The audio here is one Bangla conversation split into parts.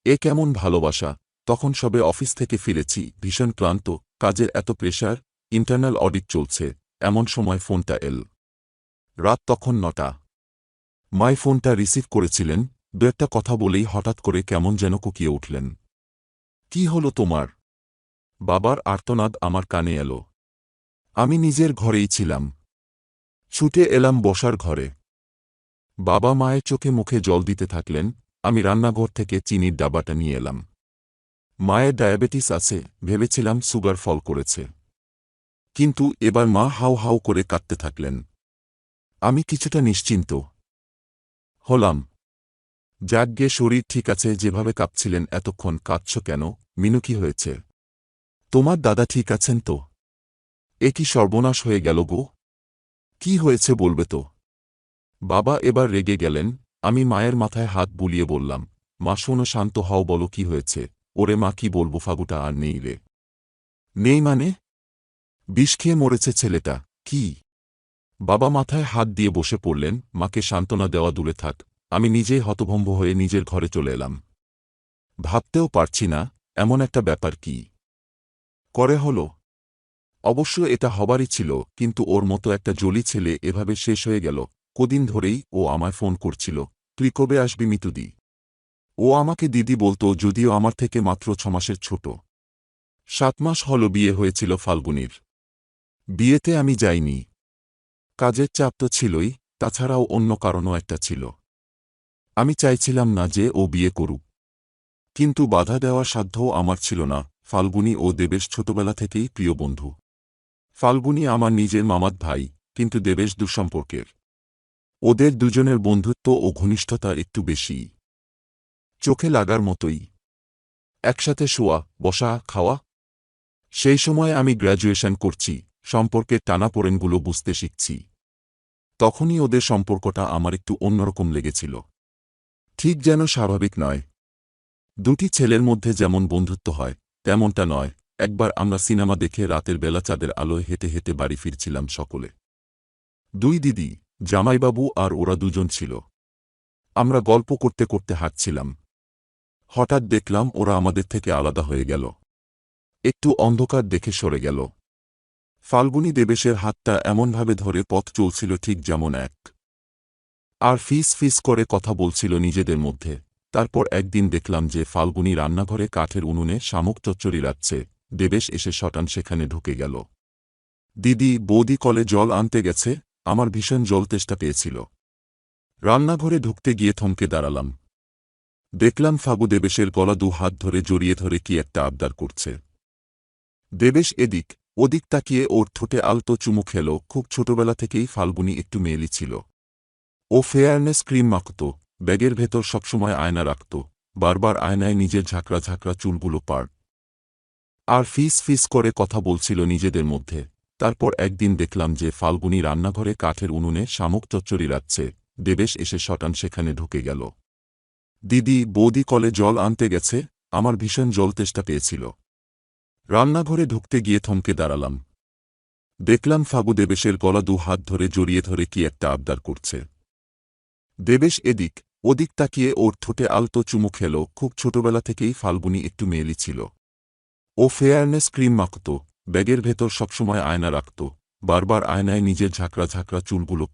এ কেমন ভালোবাসা। তখন সবে অফিস থেকে ফিরেছি, ভীষণ ক্লান্ত, কাজের এত প্রেশার, ইন্টারনাল অডিট চলছে। এমন সময় ফোনটা এল। রাত তখন ৯টা। মাই ফোনটা রিসিভ করেছিলেন। দু একটা কথা বলেই হঠাৎ করে কেমন যেন কুকিয়ে উঠলেন। কি হলো তোমার? বাবার আর্তনাদ আমার কানে এলো। আমি নিজের ঘরেই ছিলাম। ছুটে এলাম বসার ঘরে। বাবা মায়ের চোখে মুখে জল দিতে থাকলেন। আমি রান্নাঘর থেকে চিনির ডাবাটা নিয়ে এলাম। মায়ের ডায়াবেটিস আছে, ভেবেছিলাম সুগার ফল করেছে। কিন্তু এবার মা হাউ হাউ করে কাঁদতে থাকলেন। আমি কিছুটা নিশ্চিন্ত হলাম। যাকগে, শরীর ঠিক আছে। যেভাবে কাঁপছিলেন এতক্ষণ, কাঁদছ কেন মিনু? কি হয়েছে? তোমার দাদা ঠিক আছেন তো? এ কি সর্বনাশ হয়ে গেল গো! কি হয়েছে বলবে তো? বাবা এবার রেগে গেলেন। আমি মায়ের মাথায় হাত বুলিয়ে বললাম, মা শোনো, শান্ত হও, বলো কি হয়েছে। ওরে মা, কি বলবো, ফাগুটা আর নেই রে। নেই মানে? বিষ খেয়ে মরেছে ছেলেটা। কি? বাবা মাথায় হাত দিয়ে বসে পড়লেন। মাকে সান্ত্বনা দেওয়া দূরে থাক, আমি নিজেই হতভম্ব হয়ে নিজের ঘরে চলে এলাম। ভাবতেও পারছি না এমন একটা ব্যাপার কি করে হলো। অবশ্য এটা হবারই ছিল, কিন্তু ওর মতো একটা জলি ছেলে এভাবে শেষ হয়ে গেল। কদিন ধরেই ও আমায় ফোন করছিল, তুই কবে আসবি মিতুদি। ও আমাকে দিদি বলতো, যদিও আমার থেকে মাত্র ৬ মাসের ছোট। ৭ মাস হল বিয়ে হয়েছিল ফাল্গুনির। বিয়েতে আমি যাইনি। কাজের চাপ তো ছিলই, তাছাড়াও অন্য কারণও একটা ছিল। আমি চাইছিলাম না যে ও বিয়ে করুক, কিন্তু বাধা দেওয়ার সাধ্যও আমার ছিল না। ফাল্গুনি ও দেবেশ ছোটবেলা থেকেই প্রিয় বন্ধু। ফাল্গুনি আমার নিজের মামাত ভাই, কিন্তু দেবেশ দুঃসম্পর্কের। ওদের দুজনের বন্ধুত্ব ও ঘনিষ্ঠতা একটু বেশিই, চোখে লাগার মতোই। একসাথে শোয়া, বসা, খাওয়া। সেই সময় আমি গ্র্যাজুয়েশন করছি, সম্পর্কের টানাপোড়েনগুলো বুঝতে শিখছি। তখনই ওদের সম্পর্কটা আমার একটু অন্যরকম লেগেছিল। ঠিক যেন স্বাভাবিক নয়। দুটি ছেলের মধ্যে যেমন বন্ধুত্ব হয়, তেমনটা নয়। একবার আমরা সিনেমা দেখে রাতের বেলা চাঁদের আলোয় হেঁটে হেঁটে বাড়ি ফিরছিলাম সকলে। দুই দিদি, জামাইবাবু আর ওরা দুজন ছিল। আমরা গল্প করতে করতে হাঁটছিলাম। হঠাৎ দেখলাম ওরা আমাদের থেকে আলাদা হয়ে গেল। একটু অন্ধকার দেখে সরে গেল। ফাল্গুনি দেবেশের হাতটা এমনভাবে ধরে পথ চলছিল, ঠিক যেমন এক আর ফিস ফিস করে কথা বলছিল নিজেদের মধ্যে। তারপর একদিন দেখলাম যে ফাল্গুনি রান্নাঘরে কাঠের উনুনে শামুক চচ্চড়ি রাখছে। দেবেশ এসে শটান সেখানে ঢুকে গেল। দিদি, বৌদি কলে জল আনতে গেছে। আমার ভীষণ জল তেষ্টা পেয়েছিল। রান্নাঘরে ঢুকতে গিয়ে থমকে দাঁড়ালাম। দেখলাম ফাগু দেবেশের গলা ২ হাত ধরে জড়িয়ে ধরে কি একটা আবদার করছে। দেবেশ এদিক ওদিক তাকিয়ে ওর ঠোঁটে আলতো চুমু খেল। খুব ছোটবেলা থেকেই ফাল্গুনি একটু মেয়েলি ছিল। ও ফেয়ারনেস ক্রিম মাখত, ব্যাগের ভেতর সবসময় আয়না রাখত। বারবার আয়নায় নিজের ঝাঁকড়া ঝাঁকড়া চুলগুলো পার আর ফিস ফিস করে কথা বলছিল নিজেদের মধ্যে। তারপর একদিন দেখলাম যে ফাল্গুনি রান্নাঘরে কাঠের উনুনে শামুক চচ্চড়ি রাখছে। দেবেশ এসে শটান সেখানে ঢুকে গেল। দিদি, বৌদি কলে জল আনতে গেছে। আমার ভীষণ জল তেষ্টা পেয়েছিল। রান্নাঘরে ঢুকতে গিয়ে থমকে দাঁড়ালাম। দেখলাম ফাগু দেবেশের গলা ২ হাত ধরে জড়িয়ে ধরে কি একটা আবদার করছে। দেবেশ এদিক ওদিক তাকিয়ে ওর ঠোঁটে আলতো চুমু খেল। খুব ছোটবেলা থেকেই ফাল্গুনি একটু মেয়েলি ছিল। ও ফেয়ারনেস ক্রিম মাখত, ব্যাগের ভেতর সবসময় আয়না রাখত। বারবার আয়নায় নিজের ঝাঁকড়া ঝাঁকড়া চুলগুলো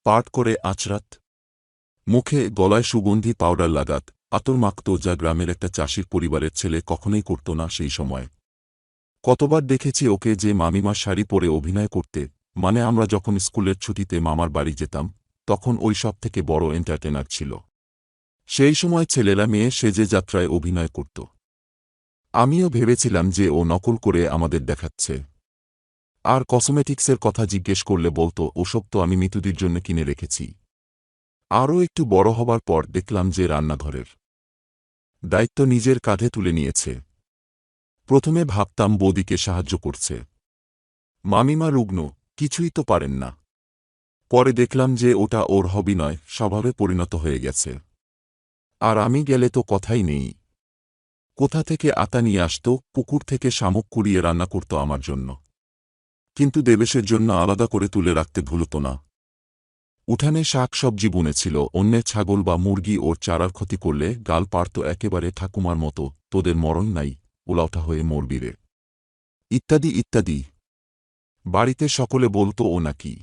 পাট করে আঁচড়াত। মুখে গলায় সুগন্ধি পাউডার লাগাত, আতর মাখত, যা গ্রামের একটা চাষির পরিবারের ছেলে কখনোই করত না সেই সময়। কতবার দেখেছি ওকে যে মামিমার শাড়ি পরে অভিনয় করতে। মানে আমরা যখন স্কুলের ছুটিতে মামার বাড়ি যেতাম, তখন ওই সব থেকে বড় এন্টারটেনার ছিল। সেই সময় ছেলেরা মেয়ে সেজে যাত্রায় অভিনয় করত। আমিও ভেবেছিলাম যে ও নকল করে আমাদের দেখাচ্ছে। আর কসমেটিক্সের কথা জিজ্ঞেস করলে বলতো, ওসব তো আমি মিতুদির জন্য কিনে রেখেছি। আরও একটু বড় হবার পর দেখলাম যে রান্নাঘরের দায়িত্ব নিজের কাঁধে তুলে নিয়েছে। প্রথমে ভাবতাম বৌদিকে সাহায্য করছে। মামিমা রুগ্ন, কিছুই তো পারেন না। পরে দেখলাম যে ওটা ওর হবি নয়, স্বভাবে পরিণত হয়ে গেছে। আর আমি গেলে তো কথাই নেই। কোথা থেকে আতা নিয়ে আসত, পুকুর থেকে শামুক কুড়িয়ে রান্না করত আমার জন্য। কিন্তু দেবেশের জন্য আলাদা করে তুলে রাখতে ভুলত না। উঠানে শাক সবজি বুনেছিল, অন্যের ছাগল বা মুরগি ওর চারার ক্ষতি করলে গাল পারত একেবারে ঠাকুমার মতো, তোদের মরণ নাই, উলাউঠা হয়ে মরবি রে, ইত্যাদি ইত্যাদি। বাড়িতে সকলে বলত ও নাকি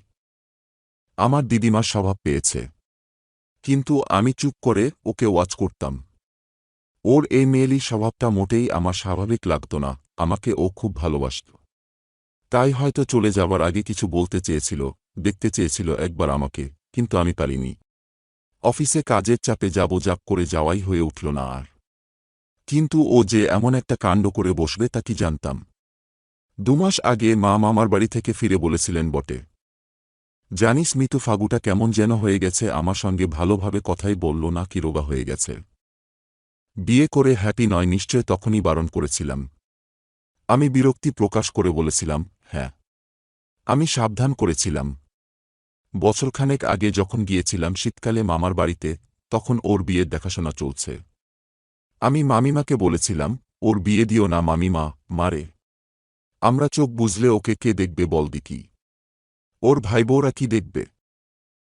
আমার দিদিমার স্বভাব পেয়েছে, কিন্তু আমি চুপ করে ওকে ওয়াচ করতাম। ওর এই মেয়েলি স্বভাবটা মোটেই আমার স্বাভাবিক লাগত না। আমাকে ও খুব ভালোবাসত, তাই হয়তো চলে যাবার আগে কিছু বলতে চেয়েছিল, দেখতে চেয়েছিল একবার আমাকে, কিন্তু আমি পারিনি। অফিসে কাজের চাপে যাব করে যাওয়াই হয়ে উঠল না আর। কিন্তু ও যে এমন একটা কাণ্ড করে বসবে তা কি জানতাম। 2 মাস আগে মা মামার বাড়ি থেকে ফিরে বলেছিলেন বটে, জানিস মিতু ফাগুটা কেমন যেন হয়ে গেছে, আমার সঙ্গে ভালোভাবে কথাই বলল না, কি রোগা হয়ে গেছে। বিয়ে করে হ্যাপি নয় নিশ্চয়, তখনই বারণ করেছিলাম। আমি বিরক্তি প্রকাশ করে বলেছিলাম, হ্যাঁ। আমি সাবধান করেছিলাম। বছরখানেক আগে যখন গিয়েছিলাম শীতকালে মামার বাড়িতে, তখন ওর বিয়ের দেখাশোনা চলছে। আমি মামিমাকে বলেছিলাম, ওর বিয়ে দিও না মামিমা, মারে। আমরা চোখ বুঝলে ওকে কে দেখবে বল দিকি? ওর ভাইবোরা কি দেখবে?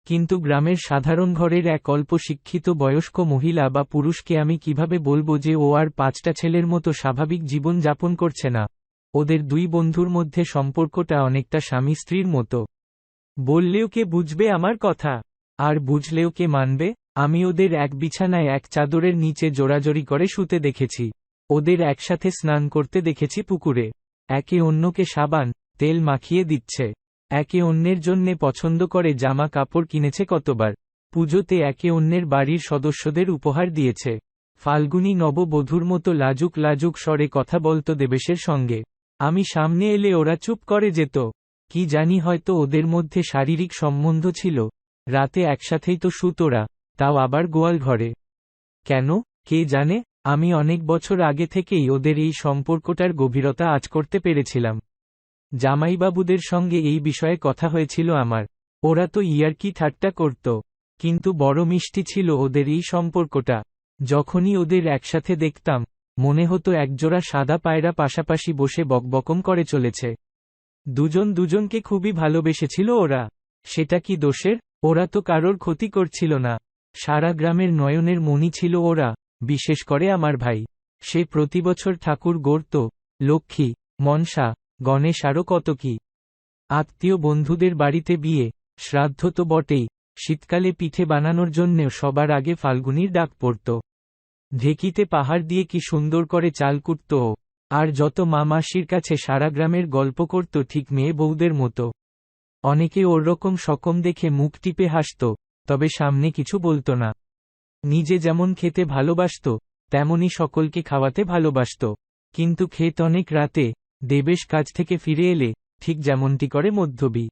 কিন্তু গ্রামের সাধারণ ঘরের এক অল্প শিক্ষিত বয়স্ক মহিলা বা পুরুষকে আমি কিভাবে বলবো যে ও আর 5টা ছেলের মতো স্বাভাবিক জীবন যাপন করছে না? ওদের 2 বন্ধুর মধ্যে সম্পর্কটা অনেকটা স্বামী স্ত্রীর মতো। বললেও কে বুঝবে আমার কথা? আর বুঝলেও কে মানবে? আমি ওদের এক বিছানায় এক চাদরের নিচে জোড়াজড়ি করে শুতে দেখেছি। ওদের একসাথে স্নান করতে দেখেছি পুকুরে। একে অন্যকে সাবান, তেল মাখিয়ে দিচ্ছে। একে অন্যের জন্যে পছন্দ করে জামা কাপড় কিনেছে কতবার। পুজোতে একে অন্যের বাড়ির সদস্যদের উপহার দিয়েছে। ফাল্গুনী নববধূর মতো লাজুক লাজুক স্বরে কথা বলতো দেবেশের সঙ্গে। আমি সামনে এলে ওরা চুপ করে যেত। কি জানি, হয়তো ওদের মধ্যে শারীরিক সম্বন্ধ ছিল। রাতে একসাথেই তো শুতোরা, তাও আবার গোয়াল ঘরে। কেন, কে জানে? আমি অনেক বছর আগে থেকেই ওদের এই সম্পর্কটার গভীরতা আঁচ করতে পেরেছিলাম। জামাইবাবুদের সঙ্গে এই বিষয়ে কথা হয়েছিল আমার। ওরা তো ইয়ার্কি ঠাট্টা করত, কিন্তু বড় মিষ্টি ছিল ওদের এই সম্পর্কটা। যখনই ওদের একসাথে দেখতাম, মনে হতো একজোড়া সাদা পায়রা পাশাপাশি বসে বকবকম করে চলেছে। দুজন দুজনকে খুবই ভালোবেসেছিল ওরা। সেটা কি দোষের? ওরা তো কারোর ক্ষতি করছিল না। সারা গ্রামের নয়নের মণি ছিল ওরা, বিশেষ করে আমার ভাই। সে প্রতিবছর ঠাকুর গড়ত, লক্ষ্মী, মনসা, গণেশ আরও কত কি। আত্মীয় বন্ধুদের বাড়িতে বিয়ে, শ্রাদ্ধ তো বটেই, শীতকালে পিঠে বানানোর জন্যেও সবার আগে ফাল্গুনীর ডাক পড়ত। ঢেকিতে পাহাড় দিয়ে কি সুন্দর করে চাল কুটত ও। আর যত মা মাসির কাছে সারা গ্রামের গল্প করত ঠিক মেয়ে বউদের মতো। অনেকে ওর রকম সকম দেখে মুখ টিপে হাসত, তবে সামনে কিছু বলত না। নিজে যেমন খেতে ভালোবাসত, তেমনি সকলকে খাওয়াতে ভালোবাসত। কিন্তু খেত অনেক রাতে, দেবেশ কাজ থেকে ফিরে এলে, ঠিক যেমনটি করে মধ্যবি।